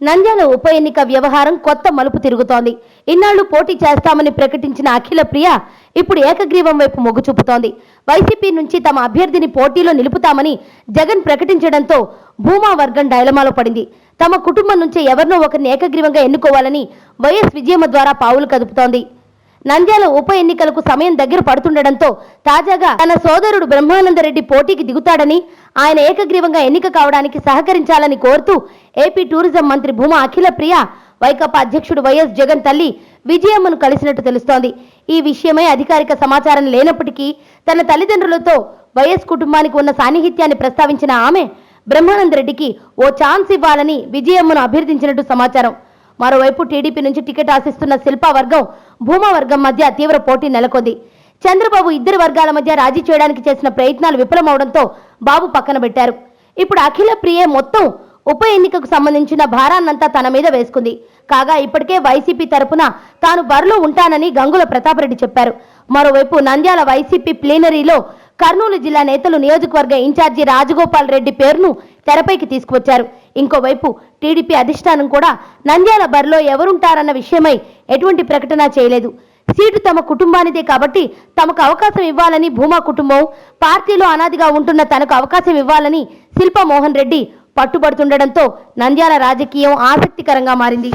నంద్యాల ఉప ఎన్నిక వ్యవహారం కొత్త మలుపు తిరుగుతోంది. ఇన్నాళ్లు పోటీ చేస్తామని ప్రకటించిన అఖిల ప్రియ ఇప్పుడు ఏకగ్రీవం వైపు మొగ్గు చూపుతోంది. వైసీపీ నుంచి తమ అభ్యర్థిని పోటీలో నిలుపుతామని జగన్ ప్రకటించడంతో భూమా వర్గం డైలమాలో పడింది. తమ కుటుంబం నుంచి ఎవరినో ఒకరిని ఏకగ్రీవంగా ఎన్నుకోవాలని వైఎస్ విజయమ్మ ద్వారా పావులు కదుపుతోంది. నంద్యాల ఉప ఎన్నికలకు సమయం దగ్గర పడుతుండటంతో తాజాగా తన సోదరుడు బ్రహ్మానందరెడ్డి పోటీకి దిగుతాడని, ఆయన ఏకగ్రీవంగా ఎన్నిక కావడానికి సహకరించాలని కోరుతూ ఏపీ టూరిజం మంత్రి భూమా అఖిల ప్రియ వైకాపా అధ్యక్షుడు వైఎస్ జగన్ తల్లి విజయమ్మను కలిసినట్టు తెలుస్తోంది. ఈ విషయమై అధికారిక సమాచారం లేనప్పటికీ తన తల్లిదండ్రులతో వైఎస్ కుటుంబానికి ఉన్న సాన్నిహిత్యాన్ని ప్రస్తావించిన ఆమె బ్రహ్మానందరెడ్డికి ఓ ఛాన్స్ ఇవ్వాలని విజయమ్మను అభ్యర్థించినట్టు సమాచారం. మరోవైపు టీడీపీ నుంచి టికెట్ ఆశిస్తున్న శిల్పా వర్గం భూమా వర్గం మధ్య తీవ్ర పోటీ నెలకొంది. చంద్రబాబు ఇద్దరు వర్గాల మధ్య రాజీ చేయడానికి చేసిన ప్రయత్నాలు విఫలమవడంతో బాబు పక్కన పెట్టారు. ఇప్పుడు అఖిల ప్రియే మొత్తం ఉప ఎన్నికకు సంబంధించిన భారాన్నంతా తన మీద వేసుకుంది. కాగా ఇప్పటికే వైసీపీ తరపున తాను బరిలో ఉంటానని గంగుల ప్రతాపరెడ్డి చెప్పారు. మరోవైపు నంద్యాల వైసీపీ ప్లీనరీలో కర్నూలు జిల్లా నేతలు నియోజకవర్గ ఇన్ఛార్జి రాజగోపాల్ రెడ్డి పేరును తెరపైకి తీసుకువచ్చారు. ఇంకోవైపు టీడీపీ అధిష్టానం కూడా నంద్యాల బరిలో ఎవరుంటారన్న విషయమై ఎటువంటి ప్రకటన చేయలేదు. సీటు తమ కుటుంబానిదే కాబట్టి తమకు అవకాశం ఇవ్వాలని భూమా కుటుంబం, పార్టీలో అనాదిగా ఉంటున్న తనకు అవకాశం ఇవ్వాలని శిల్పా మోహన్ రెడ్డి పట్టుబడుతుండటంతో నంద్యాల రాజకీయం ఆసక్తికరంగా మారింది.